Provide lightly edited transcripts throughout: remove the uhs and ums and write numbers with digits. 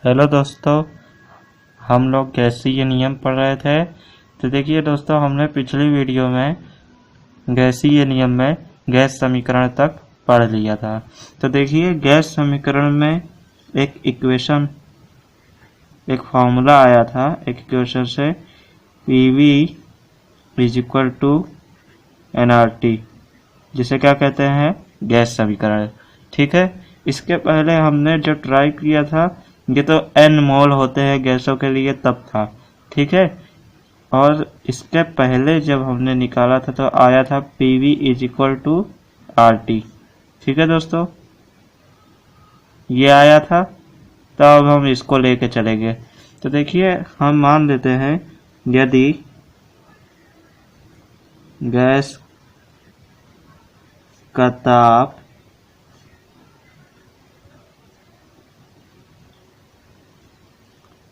Hello दोस्तों, हम लोग गैसीय नियम पढ़ रहे थे। तो देखिए दोस्तों, हमने पिछली वीडियो में गैसीय नियम में गैस समीकरण तक पढ़ लिया था। तो देखिए, गैस समीकरण में एक फॉर्मूला आया था। एक इक्वेशन से PV is equal to nRT, जिसे क्या कहते हैं, गैस समीकरण। ठीक है, इसके पहले हमने जो ट्राई किया था, ये तो n मोल होते हैं गैसों के लिए, तब था। ठीक है, और इसके पहले जब हमने निकाला था तो आया था PV is equal to RT। ठीक है दोस्तों, ये आया था। तो अब हम इसको लेके चलेंगे। तो देखिए, हम मान लेते हैं यदि गैस का ताप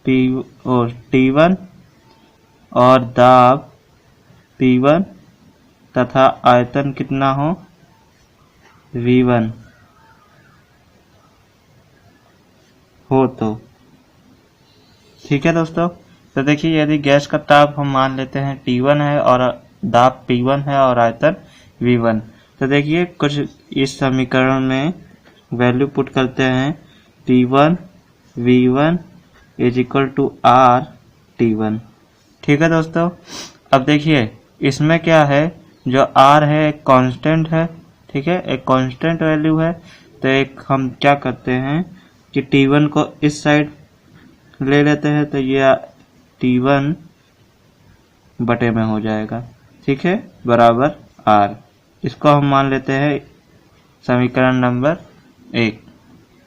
T1 और दाब P1 तथा आयतन कितना हो, V1 हो तो। ठीक है दोस्तों, तो देखिए, यदि गैस का ताप हम मान लेते हैं T1 है और दाब P1 है और आयतन V1, तो देखिए कुछ इस समीकरण में वैल्यू पुट करते हैं। P1 V1 is equal to R T1। ठीक है दोस्तों, अब देखिए इसमें क्या है, जो R है एक कांस्टेंट है। ठीक है, एक कांस्टेंट वैल्यू है। तो एक हम क्या करते हैं कि T1 को इस साइड ले लेते हैं, तो ये T1 बटे में हो जाएगा। ठीक है, बराबर R। इसको हम मान लेते हैं समीकरण नंबर 1।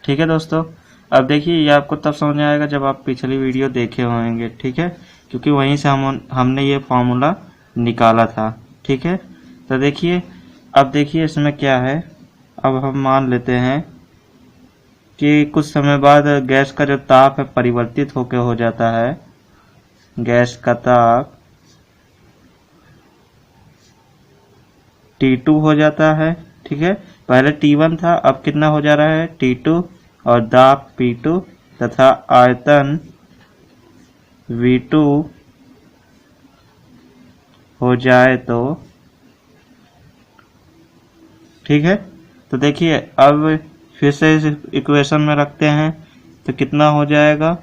ठीक है दोस्तों, अब देखिए ये आपको तब समझ में आएगा जब आप पिछली वीडियो देखे होंगे। ठीक है, क्योंकि वहीं से हमने ये फॉर्मूला निकाला था। ठीक है, तो देखिए, अब देखिए इसमें क्या है। अब हम मान लेते हैं कि कुछ समय बाद गैस का जो ताप है परिवर्तित होकर हो जाता है। गैस का ताप T2 हो जाता है। ठीक है, पहले T1 था, अब कितना हो जा रहा है, T2, और दाब P2 तथा आयतन V2 हो जाए तो। ठीक है, तो देखिए अब फिर से इस इक्वेशन में रखते हैं, तो कितना हो जाएगा,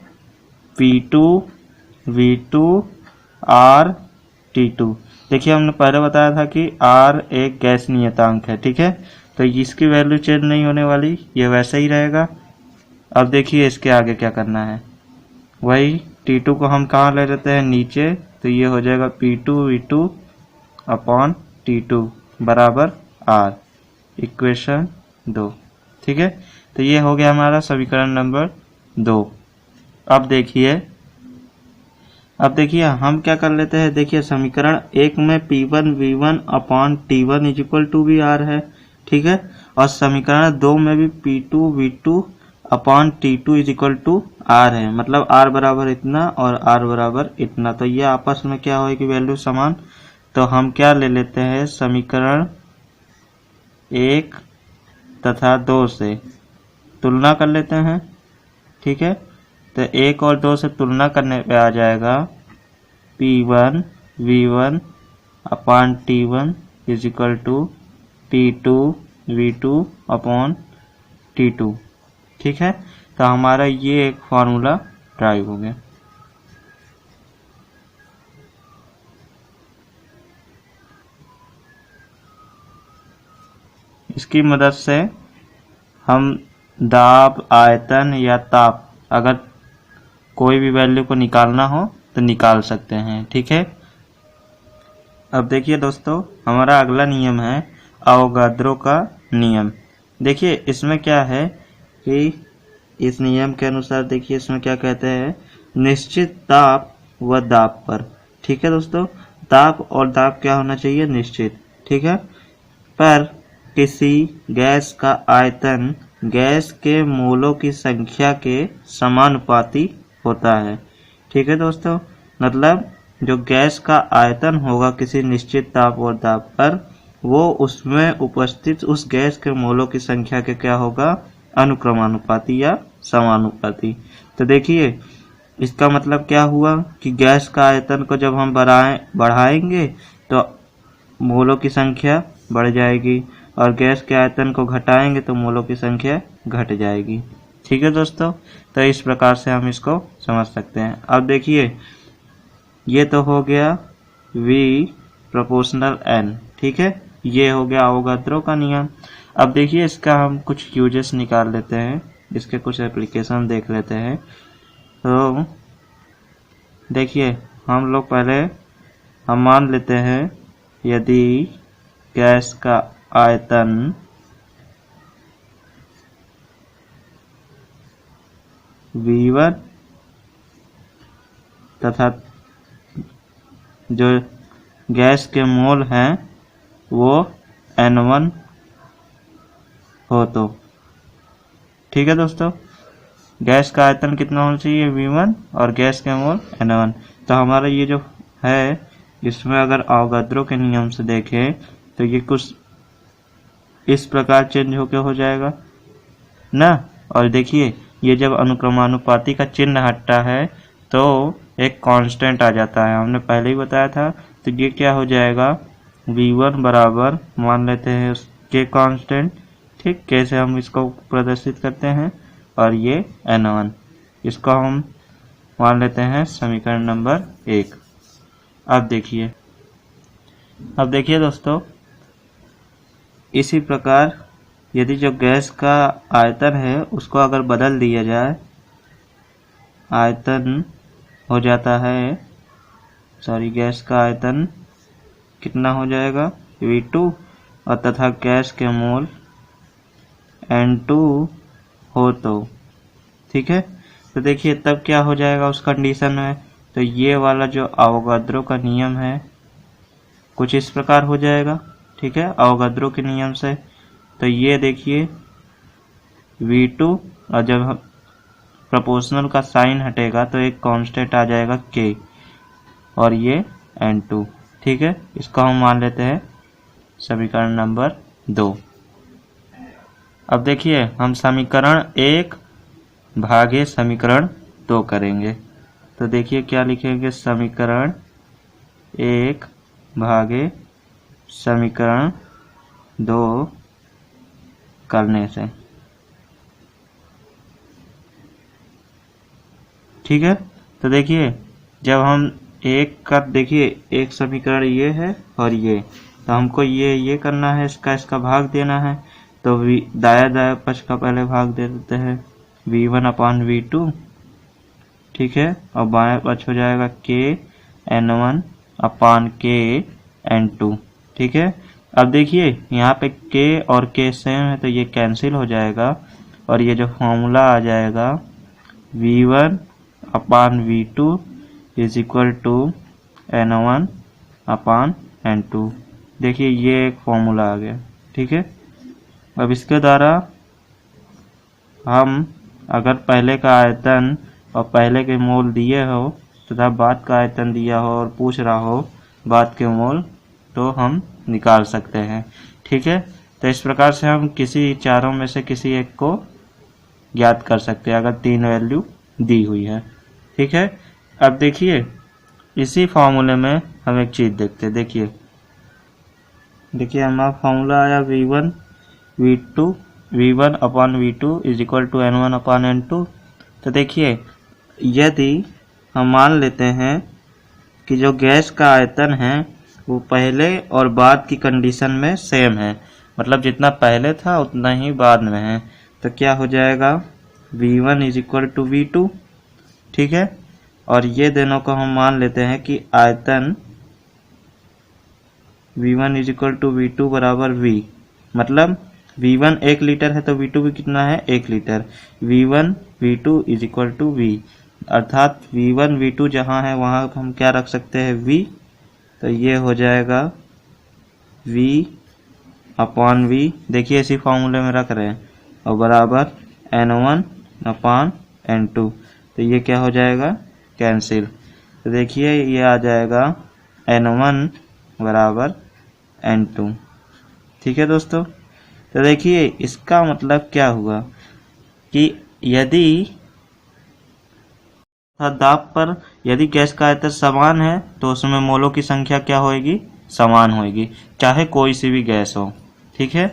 P2 V2 R T2। देखिए, हमने पहले बताया था कि R एक गैस नियतांक है। ठीक है, तो इसकी वैल्यू चेंज नहीं होने वाली, ये वैसे ही रहेगा। अब देखिए इसके आगे क्या करना है, वही T2 को हम कहाँ ले लेते हैं, नीचे। तो ये हो जाएगा P2 V2 अपॉन T2 बराबर R, इक्वेशन 2। ठीक है, तो ये हो गया हमारा समीकरण नंबर 2। अब देखिए हम क्या कर लेते हैं। देखिए समीकरण 1 में P1 V1 upon T1 is equal to भी R है। ठीक है, और समीकरण 2 में भी P2 V2 upon T2 is equal to R है। मतलब R बराबर इतना और R बराबर इतना, तो ये आपस में क्या होगी, वैल्यू समान। तो हम क्या ले लेते हैं, समीकरण 1 तथा 2 से तुलना कर लेते हैं। ठीक है, तो 1 और 2 से तुलना करने पे आ जाएगा P1 V1 upon T1 is equal to P2 V2 upon T2। ठीक है, तो हमारा ये एक फॉर्मूला ट्राई हो गया। इसकी मदद से हम दाब, आयतन या ताप, अगर कोई भी वैल्यू को निकालना हो तो निकाल सकते हैं। ठीक है, अब देखिए दोस्तों, हमारा अगला नियम है अवोगाद्रो का नियम। देखिए इसमें क्या है कि इस नियम के अनुसार देखिए इसमें क्या कहते हैं, निश्चित ताप व दाब पर। ठीक है दोस्तों, ताप और दाब क्या होना चाहिए, निश्चित। ठीक है, पर किसी गैस का आयतन गैस के मोलों की संख्या के समानुपाती होता है। ठीक है दोस्तों, मतलब जो गैस का आयतन होगा किसी निश्चित ताप और दाब पर, वो उसमें उपस्थित उस गैस के मोलों की संख्या के क्या होगा, अनुक्रमानुपाती या समानुपाती। तो देखिए इसका मतलब क्या हुआ कि गैस का आयतन को जब हम बढ़ाएंगे तो मोलों की संख्या बढ़ जाएगी और गैस के आयतन को घटाएंगे तो मोलों की संख्या घट जाएगी। ठीक है दोस्तों, तो इस प्रकार से हम इसको समझ सकते हैं। अब देखिए ये तो हो गया V प्रोपोर्शनल N, ठीक है, ये हो गया अवोगाद्रो का नियम। अब देखिए इसका हम कुछ यूजेस निकाल लेते हैं, इसके कुछ एप्लीकेशन देख लेते हैं। तो देखिए हम लोग पहले हम मान लेते हैं यदि गैस का आयतन V1 तथा जो गैस के मोल हैं वो N1 हो तो, ठीक है दोस्तों, गैस का आयतन कितना होना चाहिए V1 और गैस के मोल N1। तो हमारा ये जो है इसमें अगर अवोगाद्रो के नियम से देखें तो ये कुछ इस प्रकार चेंज होके हो जाएगा ना। और देखिए ये जब अनुक्रमानुपाती का चिन्ह हटता है तो एक कांस्टेंट आ जाता है, हमने पहले ही बताया था। तो ये क्या हो जाएगा V1 बराबर मान लेते हैं के कांस्टेंट, ठीक, कैसे हम इसको प्रदर्शित करते हैं, और ये N1, इसको हम मान लेते हैं समीकरण नंबर 1। अब देखिए दोस्तों इसी प्रकार यदि जो गैस का आयतन है उसको अगर बदल दिया जाए, आयतन हो जाता है गैस का आयतन कितना हो जाएगा V2 और तथा गैस के मोल N2 हो तो, ठीक है। तो देखिए तब क्या हो जाएगा उस कंडीशन में, तो ये वाला जो अवोगाद्रो का नियम है कुछ इस प्रकार हो जाएगा, ठीक है, अवोगाद्रो के नियम से। तो ये देखिए V2 और जब प्रोपोर्शनल का साइन हटेगा तो एक कांस्टेंट आ जाएगा K और ये N2, ठीक है, इसको हम मान लेते हैं समीकरण नंबर 2। अब देखिए हम समीकरण 1 भागे समीकरण 2 करेंगे। तो देखिए क्या लिखेंगे, समीकरण 1 भागे समीकरण 2 करने से, ठीक है। तो देखिए जब हम देखिए एक समीकरण ये है और ये, तो हमको ये करना है, इसका भाग देना है। तो दाया पक्ष का पहले भाग दे देते हैं V1/V2, ठीक है, और बायां पक्ष हो जाएगा KN1/KN2, ठीक है। अब देखिए यहाँ पे K और K सेम है तो ये कैंसिल हो जाएगा और ये जो फॉर्मूला आ जाएगा V1/V2 is equal to N1/N2। देखिए ये एक फॉर्मूला आ गया, ठीक है। अब इसके द्वारा हम अगर पहले का आयतन और पहले के मोल दिए हो तथा बाद का आयतन दिया हो और पूछ रहा हो बाद के मोल, तो हम निकाल सकते हैं, ठीक है। तो इस प्रकार से हम किसी चारों में से किसी एक को ज्ञात कर सकते हैं अगर 3 वैल्यू दी हुई है, ठीक है। अब देखिए इसी फॉर्मूले में हम एक चीज देखते हैं। देखिए हमारा फॉर्मूला आया V1/V2 is equal to N1/N2। तो देखिए यदि हम मान लेते हैं कि जो गैस का आयतन है वो पहले और बाद की कंडीशन में सेम है, मतलब जितना पहले था उतना ही बाद में है, तो क्या हो जाएगा V1 is equal to V2, ठीक है। और ये दोनों को हम मान लेते हैं कि आयतन V1 is equal to V2 बराबर V, मतलब V1 1 लीटर है तो V2 भी कितना है 1 litre. V1 V2 is equal to V, अर्थात V1 V2 जहाँ है वहाँ हम क्या रख सकते हैं V, तो ये हो जाएगा V/V, देखिए इसी फॉर्मूले में रख रहे हैं, और बराबर N1/N2। तो ये क्या हो जाएगा कैंसिल। तो देखिए ये आ जाएगा N1 बराबर N2, ठीक है दोस्तों। तो देखिए इसका मतलब क्या हुआ कि यदि दाब पर यदि गैस का आयतन समान है तो उसमें मोलों की संख्या क्या होगी, समान होगी, चाहे कोई सी भी गैस हो। ठीक है,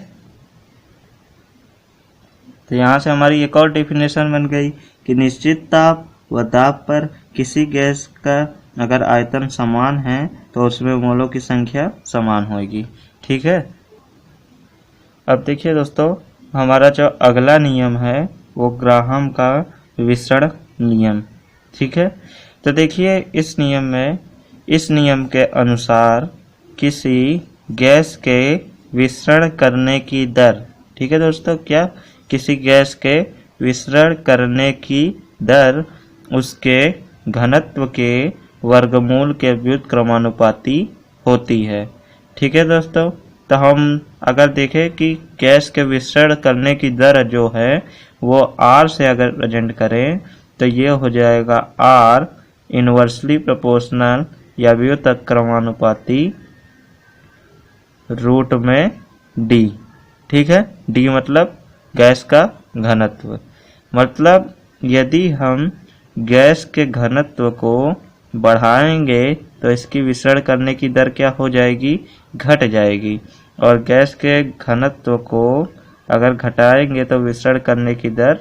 तो यहाँ से हमारी एक और डेफिनेशन बन गई कि निश्चित ताप व दाब पर किसी गैस का अगर आयतन समान है तो उसमें मोलों की संख्या समान होगी। ठीक है, अब देखिए दोस्तों, हमारा जो अगला नियम है वो ग्राहम का विसरण नियम। ठीक है, तो देखिए इस नियम के अनुसार किसी गैस के विसरण करने की दर, ठीक है दोस्तों, क्या किसी गैस के विसरण करने की दर उसके घनत्व के वर्गमूल के व्युत्क्रमानुपाती होती है। ठीक है दोस्तों, तो हम अगर देखें कि गैस के विसरण करने की दर जो है वो R से अगर प्रेजेंट करें तो ये हो जाएगा R इनवर्सली प्रोपोर्शनल या व्युत्क्रमानुपाती रूट में D। ठीक है, D मतलब गैस का घनत्व। मतलब यदि हम गैस के घनत्व को बढ़ाएंगे तो इसकी विसरण करने की दर क्या हो जाएगी, घट जाएगी, और गैस के घनत्व को अगर घटाएंगे तो विसरण करने की दर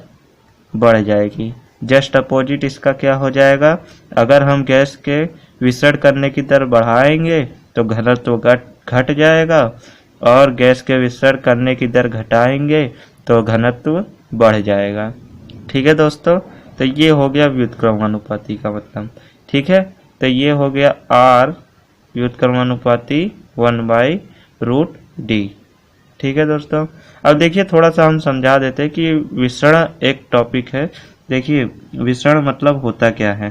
बढ़ जाएगी। जस्ट अपोजिट इसका क्या हो जाएगा, अगर हम गैस के विसरण करने की दर बढ़ाएंगे तो घनत्व घट जाएगा, और गैस के विसरण करने की दर घटाएंगे तो घनत्व बढ़ जाएगा। ठीक है दोस्तों, तो ये हो गया व्युत्क्रमानुपाती का मतलब। ठीक है, तो ये हो गया R व्युत्क्रमानुपाती 1/√D। ठीक है दोस्तों, अब देखिए थोड़ा सा हम समझा देते हैं कि विसरण एक टॉपिक है। देखिए विसरण मतलब होता क्या है।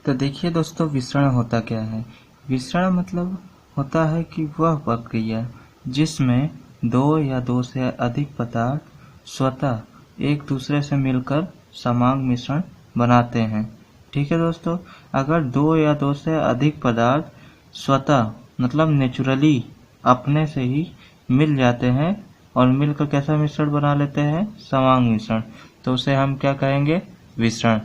तो देखिए दोस्तों, विसरण होता क्या है। विसरण मतलब होता है कि वह प्रक्रिया जिसमें दो या दो से अधिक पदार्थ स्वतः एक दूसरे से मिलकर समान मिश्रण बनाते हैं। ठीक है दोस्तों, अगर दो या दो से अधिक पदार्थ स्वतः मतलब नेचुरली अपने से ही मिल जाते हैं और मिलकर कैसा मिश्रण बना लेते हैं, समान मिश्रण, तो उसे हम क्या कहेंगे, विसरण।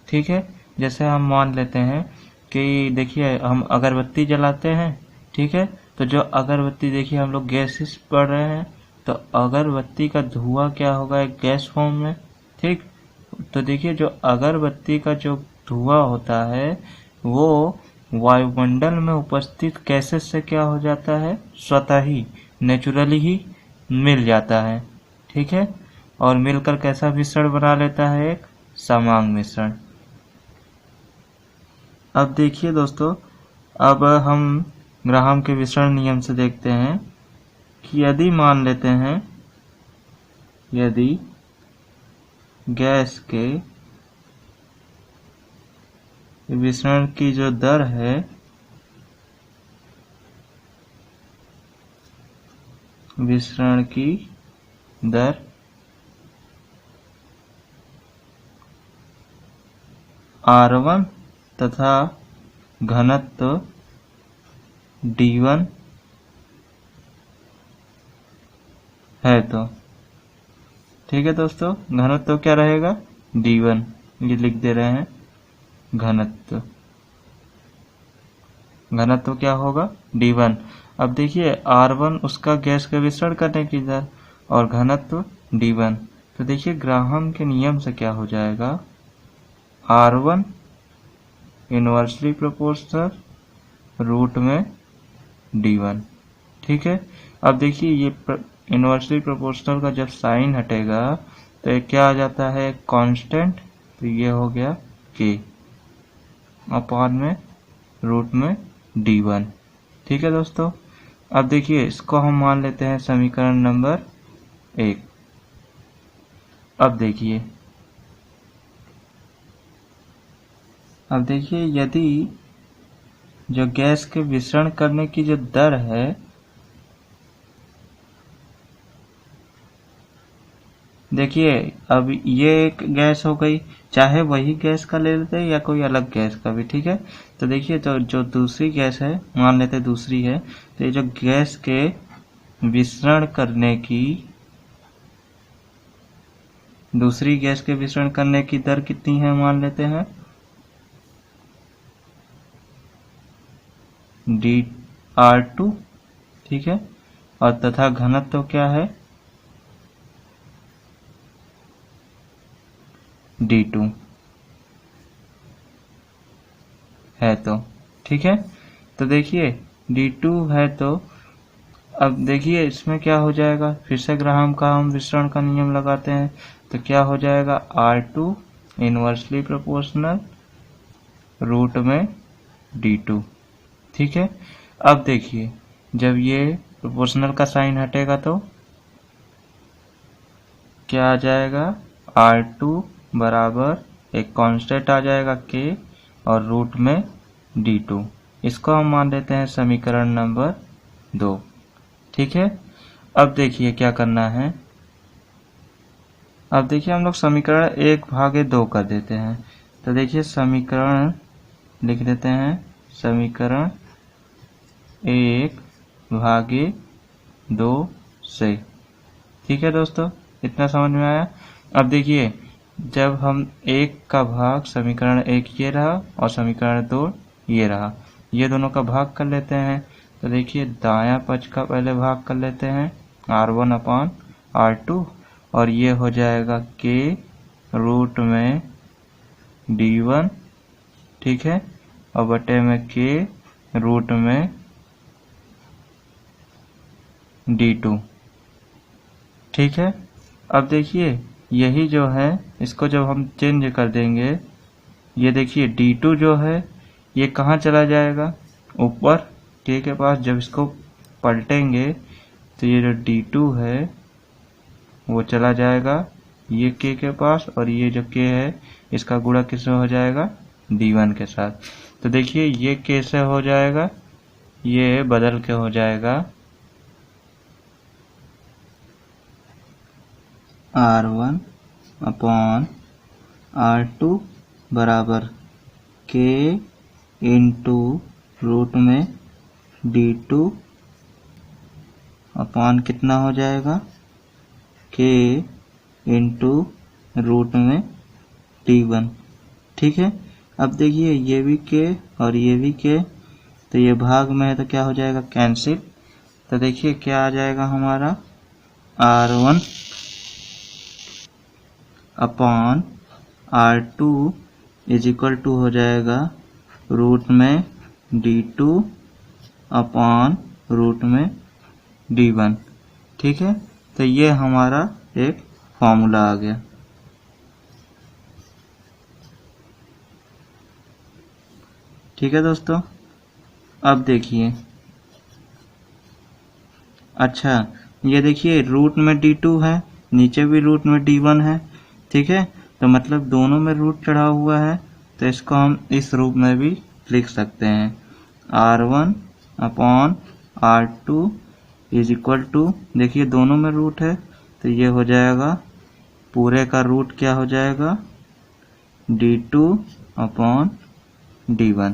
ठीक है, जैसे हम मान लेते हैं कि देखिए हम अगरबत्ती जलाते हैं। ठीक है, तो जो अगरबत्ती देखिए हम लोग गैसेस पढ़ रहे हैं, तो अगरबत्ती का धुआं क्या होगा, एक गैस फॉर्म में। ठीक, तो देखिए जो अगरबत्ती का जो धुआं होता है वो वायुमंडल में उपस्थित गैसेस से क्या हो जाता है, स्वतः ही नेचुरली ही मिल जाता है। ठीक है, और मिलकर कैसा मिश्रण बना लेता है, एक समान मिश्रण। अब देखिए दोस्तों, अब हम ग्राहम के विसरण नियम से देखते हैं कि यदि मान लेते हैं, यदि गैस के विसरण की जो दर है विसरण की दर R1 तथा घनत्व D1 है तो ठीक है दोस्तों, घनत्व क्या रहेगा, D1, ये लिख दे रहे हैं घनत्व क्या होगा, D1। अब देखिए R1 उसका गैस का विसरण करने की दर और घनत्व D1, तो देखिए ग्राहम के नियम से क्या हो जाएगा, R1 इनवर्सली प्रोपोर्शनल रूट में D1। ठीक है, अब देखिए ये इनवर्सली प्रोपोर्शनल का जब साइन हटेगा तो ये क्या आ जाता है, कांस्टेंट, तो ये हो गया K अपॉन में रूट में D1। ठीक है दोस्तों, अब देखिए इसको हम मान लेते हैं समीकरण नंबर 1। अब देखिए यदि जो गैस के विसरण करने की जो दर है, देखिए अब ये एक गैस हो गई, चाहे वही गैस का ले लेते हैं या कोई अलग गैस का भी। ठीक है, तो देखिए तो जो दूसरी गैस है, मान लेते दूसरी है, तो ये जो गैस के विसरण करने की दूसरी गैस के विसरण करने की दर कितनी है मान लेते हैं dR2, ठीक है, और तथा घनत्व तो क्या है D2 है, तो ठीक है। तो देखिए D2 है, तो अब देखिए इसमें क्या हो जाएगा, फिर से ग्राहम का हम विसरण का नियम लगाते हैं, तो क्या हो जाएगा R2 इनवर्सली प्रोपोर्शनल रूट में D2, ठीक है। अब देखिए जब ये प्रोपोर्शनल का साइन हटेगा तो क्या आ जाएगा, R2 बराबर एक कांस्टेंट आ जाएगा K और रूट में D2। इसको हम मान लेते हैं समीकरण नंबर 2, ठीक है। अब देखिए क्या करना है, अब देखिए हम लोग समीकरण 1/2 कर देते हैं। तो देखिए समीकरण लिख देते हैं, समीकरण 1/2 से, ठीक है दोस्तों, इतना समझ में आया। अब देखिए जब हम 1 का भाग समीकरण 1 ये रहा और समीकरण 2 ये रहा, ये दोनों का भाग कर लेते हैं। तो देखिए दायां पक्ष का पहले भाग कर लेते हैं R1/R2 और ये हो जाएगा K रूट में D1, ठीक है, और बटे में K रूट में D2, ठीक है। अब देखिए यही जो है इसको जब हम चेंज कर देंगे, ये देखिए D2 जो है ये कहाँ चला जाएगा, ऊपर K के पास। जब इसको पलटेंगे तो ये जो D2 है वो चला जाएगा ये K के पास, और ये जो K है इसका गुणा किससे हो जाएगा, D1 के साथ। तो देखिए ये कैसे हो जाएगा, ये बदल के हो जाएगा R1/R2 बराबर K इंटू रूट में D2 अपॉन कितना हो जाएगा, K इंटू रूट में D1, ठीक है। अब देखिए ये भी K और ये भी K, तो ये भाग में है तो क्या हो जाएगा, कैंसिल। तो देखिए क्या आ जाएगा हमारा R1 upon R2 is equal to हो जाएगा रूट में D2 अपॉन रूट में D1, ठीक है। तो ये हमारा एक फॉर्मूला आ गया, ठीक है दोस्तों। अब देखिए, अच्छा ये देखिए रूट में D2 है, नीचे भी रूट में D1 है, ठीक है। तो मतलब दोनों में रूट चढ़ा हुआ है, तो इसको हम इस रूप में भी लिख सकते हैं R1/R2 इज इक्वल टू, देखिए दोनों में रूट है तो ये हो जाएगा पूरे का रूट क्या हो जाएगा D2/D1,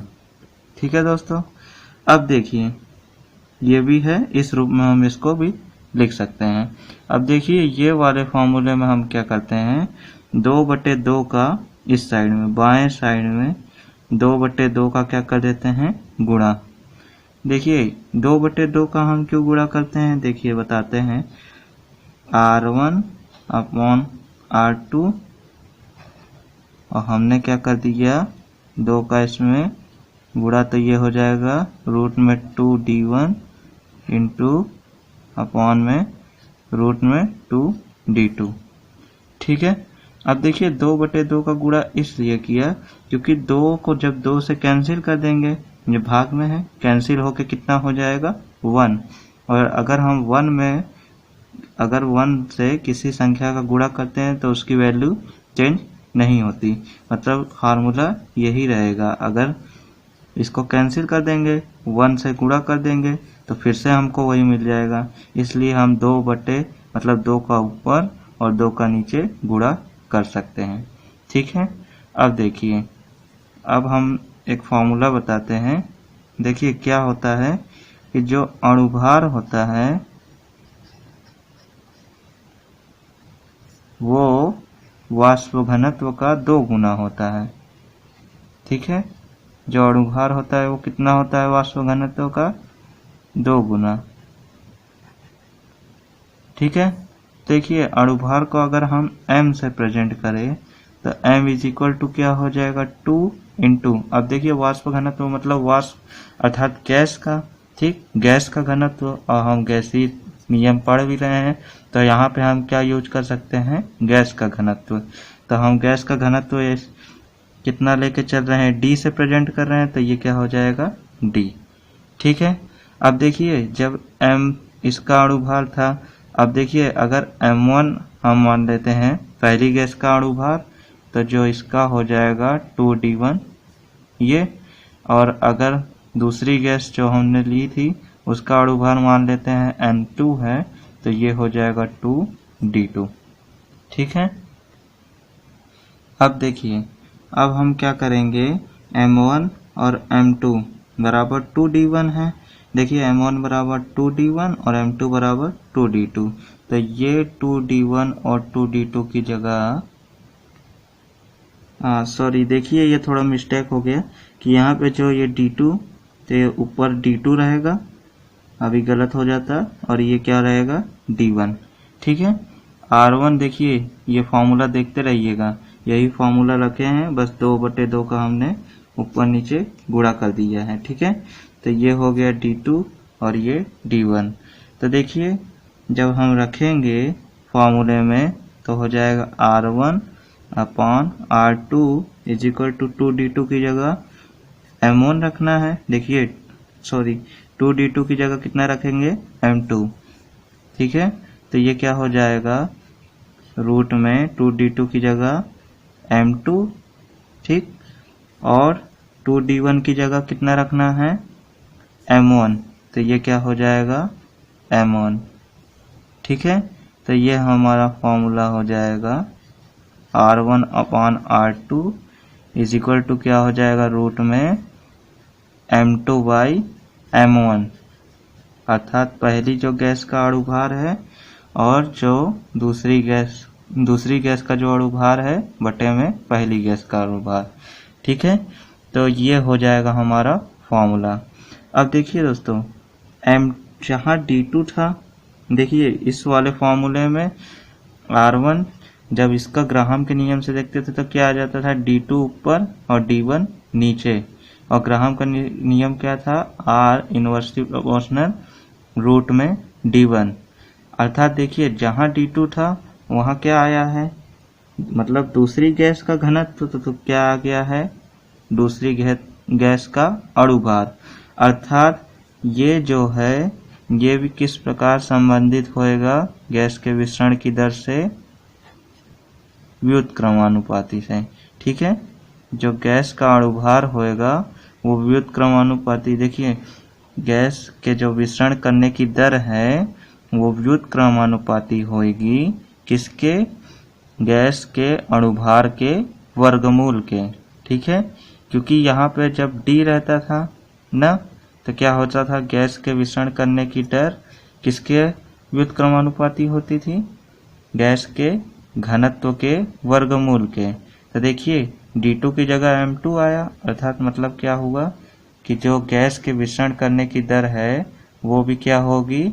ठीक है दोस्तों। अब देखिए ये भी है, इस रूप में हम इसको भी लिख सकते हैं। अब देखिए ये वाले फॉर्मूले में हम क्या करते हैं, 2/2 का इस साइड में बाएं साइड में 2/2 का क्या कर देते हैं, गुणा। देखिए 2/2 का हम क्यों गुणा करते हैं, देखिए बताते हैं। R1/R2 और हमने क्या कर दिया 2 का इसमें गुणा, तो ये हो जाएगा रूट में 2D1 इंटू अपॉन में रूट में 2D2, ठीक है। अब देखिए 2/2 का गुणा इसलिए किया क्योंकि 2 को जब 2 से कैंसिल कर देंगे, ये भाग में है, कैंसिल होके कितना हो जाएगा 1, और अगर हम 1 से किसी संख्या का गुणा करते हैं तो उसकी वैल्यू चेंज नहीं होती, मतलब फार्मूला यही रहेगा। अगर इसको कैंसिल कर देंगे, 1 से गुणा कर देंगे तो फिर से हमको वही मिल जाएगा, इसलिए हम 2 का ऊपर और 2 का नीचे गुणा कर सकते हैं, ठीक है। अब देखिए, अब हम एक फॉर्मूला बताते हैं। देखिए क्या होता है कि जो अणुभार होता है वो वाष्प घनत्व का 2 गुना होता है। ठीक है, जो अणुभार होता है वो कितना होता है वाष्प घनत्व का 2 गुना। ठीक है, देखिए अणुभार को अगर हम m से प्रेजेंट करें तो m इज इक्वल टू क्या हो जाएगा 2 इंटू, अब देखिए वाष्प घनत्व मतलब वाष्प अर्थात गैस का, ठीक, गैस का घनत्व, और हम गैसीय नियम पढ़ भी रहे हैं तो यहाँ पे हम क्या यूज कर सकते हैं, गैस का घनत्व। तो हम गैस का घनत्व कितना लेके चल रहे हैं, d से प्रेजेंट कर रहे हैं, तो ये क्या हो जाएगा d। ठीक है, अब देखिए जब m इसका अणुभार था, अब देखिए अगर m1 हम मान लेते हैं पहली गैस का अणुभार, तो जो इसका हो जाएगा 2d1 ये, और अगर दूसरी गैस जो हमने ली थी उसका अणुभार मान लेते हैं n2 है, तो ये हो जाएगा 2d2। ठीक है, अब देखिए अब हम क्या करेंगे, m1 और m2 बराबर 2d1 है, देखिए m1 बराबर 2d1 और m2 बराबर 2d2, तो ये 2d1 और 2d2 की जगह, सॉरी देखिए ये थोड़ा मिस्टेक हो गया कि यहाँ पे जो ये d2 तो ये ऊपर d2 रहेगा, अभी गलत हो जाता, और ये क्या रहेगा d1। ठीक है, r1 देखिए ये फॉर्मूला देखते रहिएगा, यही फॉर्मूला रखे हैं, बस 2/2 का हमने ऊपर नीचे गुणा कर दिया है। ठीक है, तो ये हो गया d2 और ये d1। तो देखिए जब हम रखेंगे फॉर्मूले में तो हो जाएगा r1 upon r2 is equal to 2d2 की जगह m1 रखना है, देखिए सॉरी 2d2 की जगह कितना रखेंगे m2। ठीक है, तो ये क्या हो जाएगा रूट में 2d2 की जगह m2, ठीक, और 2d1 की जगह कितना रखना है m1, तो ये क्या हो जाएगा m1। ठीक है, तो ये हमारा फॉर्मूला हो जाएगा r1 upon r2 is equal to क्या हो जाएगा रूट में m2 बाई m1, अर्थात पहली जो गैस का अणुभार है और जो दूसरी गैस का जो अणुभार है बटे में पहली गैस का अणुभार। ठीक है, तो ये हो जाएगा हमारा फॉर्मूला। अब देखिए दोस्तों m जहाँ d2 था, देखिए इस वाले फॉर्मूले में r1 जब इसका ग्राहम के नियम से देखते थे तो क्या आ जाता था d2 ऊपर और d1 नीचे, और ग्राहम का नियम क्या था r इनवर्सली प्रोपोर्शनल रूट में d1, अर्थात देखिए जहाँ d2 था वहाँ क्या आया है, मतलब दूसरी गैस का घनत्व, तो क्या आ गया है दूसरी गैस का अणुभार, अर्थात ये जो है ये भी किस प्रकार संबंधित होएगा गैस के विसरण की दर से व्युत्क्रमानुपाती से। ठीक है, जो गैस का अणुभार होएगा वो व्युत्क्रमानुपाती, देखिए गैस के जो विसरण करने की दर है वो व्युत्क्रमानुपाती होएगी किसके, गैस के अणुभार के वर्गमूल के। ठीक है, क्योंकि यहाँ पे जब d रहता था ना, तो क्या होता था गैस के विसरण करने की दर किसके व्युत्क्रमानुपाती होती थी, गैस के घनत्व के वर्गमूल के। तो देखिए d2 की जगह m2 आया, अर्थात मतलब क्या हुआ कि जो गैस के विसरण करने की दर है वो भी क्या होगी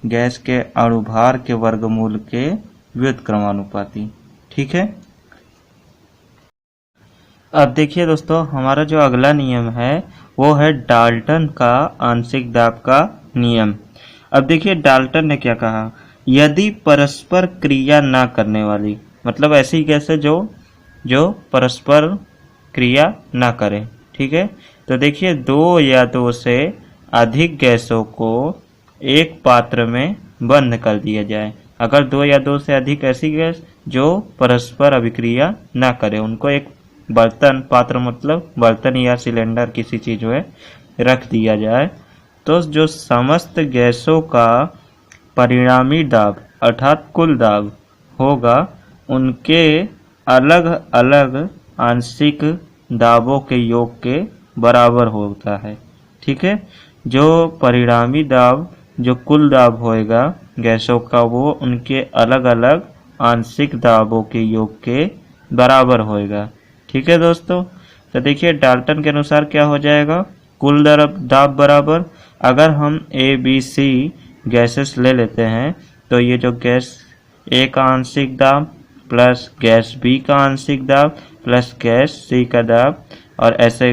गैस के अणुभार के वर्गमूल के व्युत्क्रमानुपाती। ठीक है, अब देखिए दोस्तों हमारा जो अगला नियम है वो है डाल्टन का आंशिक दाब का नियम। अब देखिए डाल्टन ने क्या कहा, यदि परस्पर क्रिया ना करने वाली, मतलब ऐसी गैस है जो परस्पर क्रिया ना करे। ठीक है, तो देखिए 2 या 2 से अधिक गैसों को एक पात्र में बंद कर दिया जाए। अगर 2 या 2 से अधिक ऐसी गैस जो परस्पर अभिक्रिया ना करे, उनको एक बर्तन, पात्र मतलब बर्तन या सिलेंडर किसी चीज में रख दिया जाए, तो जो समस्त गैसों का परिणामी दाब अर्थात कुल दाब होगा उनके अलग अलग आंशिक दाबों के योग के बराबर होता है। ठीक है, जो परिणामी दाब जो कुल दाब होएगा गैसों का वो उनके अलग अलग आंशिक दाबों के योग के बराबर होएगा। ठीक है दोस्तों, तो देखिए डाल्टन के अनुसार क्या हो जाएगा, कुल दाब बराबर, अगर हम ए बी सी गैसेस ले लेते हैं तो ये जो गैस ए का आंशिक दाब प्लस गैस बी का आंशिक दाब प्लस गैस सी का दाब और ऐसे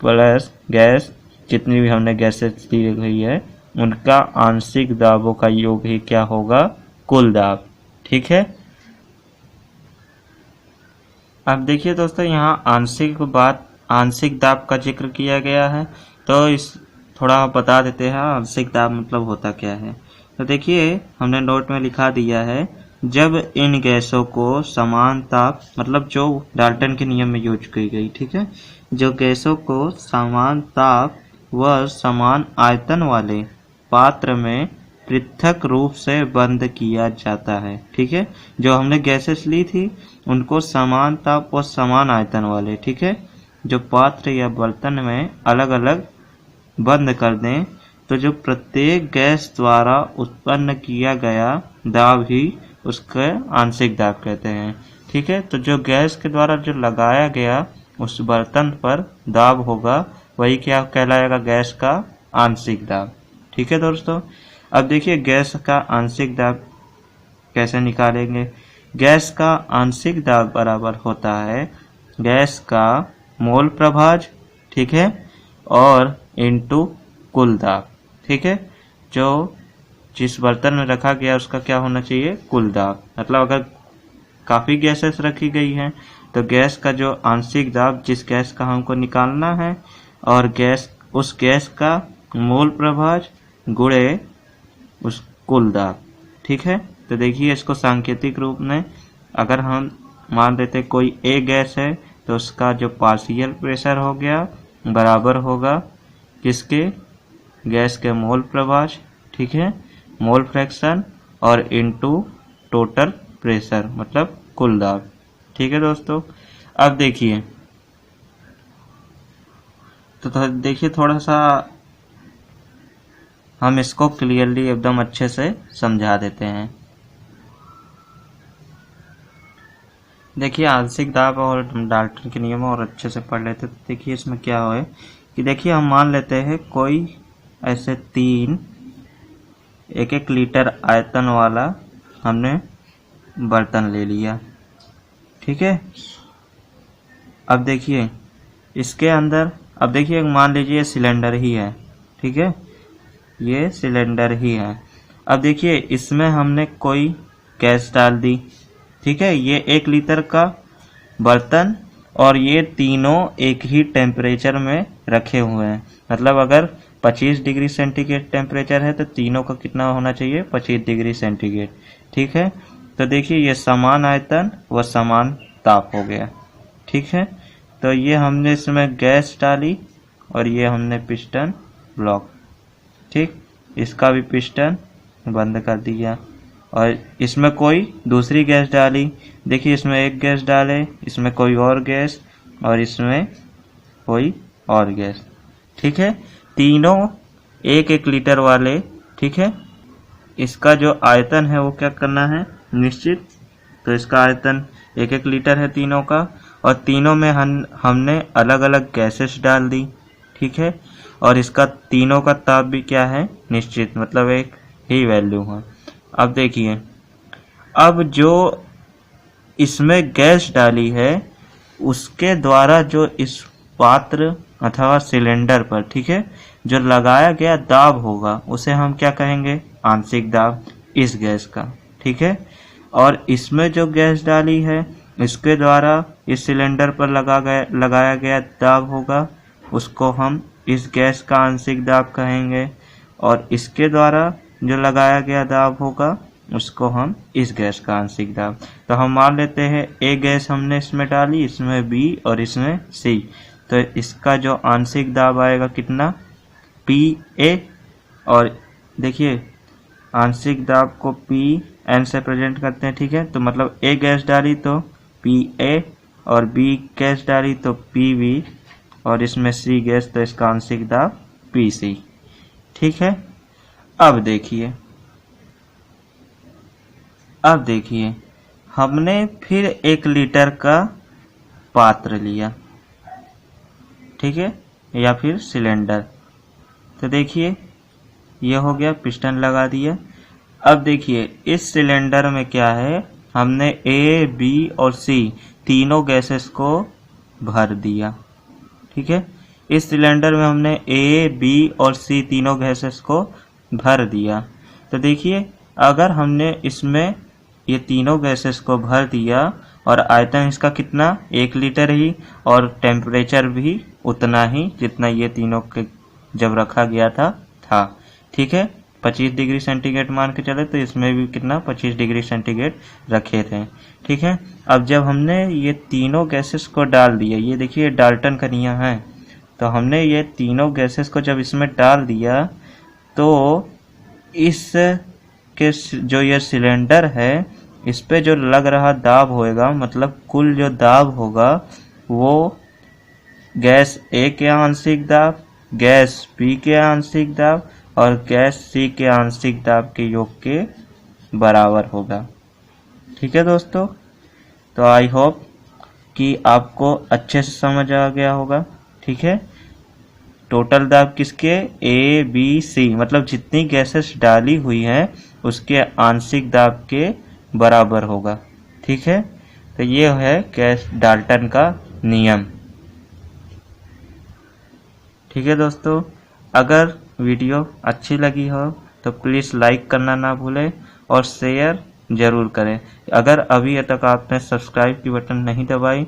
प्लस गैस जितनी भी हमने गैसेस दी गई है उनका आंशिक दाबों का योग ही क्या होगा, कुल दाब। ठीक है, अब देखिए दोस्तों यहाँ आंशिक दाब का जिक्र किया गया है, तो इस थोड़ा बता देते हैं आंशिक दाब मतलब होता क्या है। तो देखिए हमने नोट में लिखा दिया है, जब इन गैसों को समान ताप, मतलब जो डाल्टन के नियम में यूज की गई, ठीक है, जो गैसों को समान ताप व समान आयतन वाले पात्र में पृथक रूप से बंद किया जाता है। ठीक है, जो हमने गैसेस ली थी उनको समान ताप और समान आयतन वाले, ठीक है, जो पात्र या बर्तन में अलग अलग बंद कर दें, तो जो प्रत्येक गैस द्वारा उत्पन्न किया गया दाब ही उसके आंशिक दाब कहते हैं। ठीक है, तो जो गैस के द्वारा जो लगाया गया उस बर्तन पर दाब होगा वही क्या कहलाएगा, गैस का आंशिक दाब। ठीक है दोस्तों, अब देखिए गैस का आंशिक दाब कैसे निकालेंगे। गैस का आंशिक दाब बराबर होता है गैस का मोल प्रभाज, ठीक है, और इनटू कुल दाब। ठीक है, जो जिस बर्तन में रखा गया उसका क्या होना चाहिए, कुल दाब। मतलब अगर काफ़ी गैसेस रखी गई हैं तो गैस का जो आंशिक दाब जिस गैस का हमको निकालना है और उस गैस का मोल प्रभाज गुणे उस कुल दाब। ठीक है, तो देखिए इसको सांकेतिक रूप में अगर हम मान लेते कोई ए गैस है तो उसका जो पार्शियल प्रेशर हो गया बराबर होगा किसके, गैस के मोल प्रभाज, ठीक है, मोल फ्रैक्शन और इनटू टोटल प्रेशर मतलब कुल दाब। ठीक है दोस्तों, अब देखिए तो देखिए थोड़ा सा हम इसको क्लियरली एकदम अच्छे से समझा देते हैं। देखिए आंशिक दाब और डाल्टन के नियम और अच्छे से पढ़ लेते, तो देखिए इसमें क्या है कि देखिए हम मान लेते हैं कोई ऐसे 3 1-1 लीटर आयतन वाला हमने बर्तन ले लिया। ठीक है, अब देखिए इसके अंदर, अब देखिए मान लीजिए सिलेंडर ही है, ठीक है, ये सिलेंडर ही है। अब देखिए इसमें हमने कोई गैस डाल दी, ठीक है, ये 1 लीटर का बर्तन और ये तीनों एक ही टेम्परेचर में रखे हुए हैं। मतलब अगर 25 डिग्री सेंटीग्रेड टेम्परेचर है तो तीनों का कितना होना चाहिए, 25 डिग्री सेंटीग्रेड। ठीक है, तो देखिए ये समान आयतन व समान ताप हो गया। ठीक है, तो ये हमने इसमें गैस डाली और ये हमने पिस्टन ब्लॉक, ठीक, इसका भी पिस्टन बंद कर दिया और इसमें कोई दूसरी गैस डाली। देखिए इसमें एक गैस डाले, इसमें कोई और गैस और इसमें कोई और गैस। ठीक है, तीनों 1-1 लीटर वाले। ठीक है, इसका जो आयतन है वो क्या करना है, निश्चित, तो इसका आयतन 1-1 लीटर है तीनों का और तीनों में हमने अलग अलग गैसेस डाल दी। ठीक है, और इसका तीनों का ताप भी क्या है, निश्चित, मतलब एक ही वैल्यू है। अब देखिए, अब जो इसमें गैस डाली है उसके द्वारा जो इस पात्र अथवा सिलेंडर पर, ठीक है, जो लगाया गया दाब होगा उसे हम क्या कहेंगे, आंशिक दाब इस गैस का। ठीक है, और इसमें जो गैस डाली है इसके द्वारा इस सिलेंडर पर लगाया गया दाब होगा उसको हम इस गैस का आंशिक दाब कहेंगे और इसके द्वारा जो लगाया गया दाब होगा उसको हम इस गैस का आंशिक दाब। तो हम मान लेते हैं ए गैस हमने इसमें डाली, इसमें बी और इसमें सी, तो इसका जो आंशिक दाब आएगा कितना, पी ए, और देखिए आंशिक दाब को पी एन से प्रेजेंट करते हैं। ठीक है, तो मतलब ए गैस डाली तो पी ए और बी गैस डाली तो पी बी और इसमें सी गैस तो इसका आंशिक दाब पी सी। ठीक है, अब देखिए हमने फिर 1 लीटर का पात्र लिया, ठीक है, या फिर सिलेंडर। तो देखिए ये हो गया, पिस्टन लगा दिया। अब देखिए इस सिलेंडर में क्या है, हमने ए, बी और सी तीनों गैसेस को भर दिया, ठीक है। इस सिलेंडर में हमने ए, बी और सी तीनों गैसेस को भर दिया। तो देखिए अगर हमने इसमें ये तीनों गैसेस को भर दिया और आयतन इसका कितना, 1 लीटर ही, और टेम्परेचर भी उतना ही जितना ये तीनों के जब रखा गया था, ठीक है। 25 डिग्री सेंटीग्रेड मान के चले तो इसमें भी कितना, 25 डिग्री सेंटीग्रेड रखे थे, ठीक है। अब जब हमने ये तीनों गैसेस को डाल दिया, ये देखिए डाल्टन का नियम है, तो हमने ये तीनों गैसेस को जब इसमें डाल दिया तो इस के जो ये सिलेंडर है इस पे जो लग रहा दाब होएगा, मतलब कुल जो दाब होगा वो गैस ए के आंशिक दाब, गैस बी के आंशिक दाब और गैस सी के आंशिक दाब के योग के बराबर होगा, ठीक है दोस्तों। तो आई होप कि आपको अच्छे से समझ आ गया होगा, ठीक है। टोटल दाब किसके, ए, बी, सी, मतलब जितनी गैसेस डाली हुई हैं उसके आंशिक दाब के बराबर होगा, ठीक है। तो ये है गैस डाल्टन का नियम, ठीक है दोस्तों। अगर वीडियो अच्छी लगी हो तो प्लीज़ लाइक करना ना भूलें और शेयर ज़रूर करें। अगर अभी तक आपने सब्सक्राइब की बटन नहीं दबाई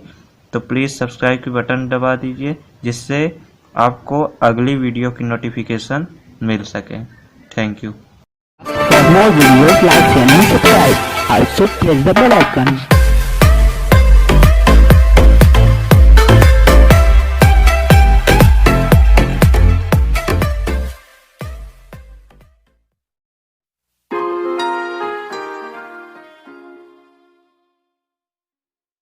तो प्लीज़ सब्सक्राइब की बटन दबा दीजिए, जिससे आपको अगली वीडियो की नोटिफिकेशन मिल सके। Thank you. For more videos, like, share and subscribe. Also press the bell icon.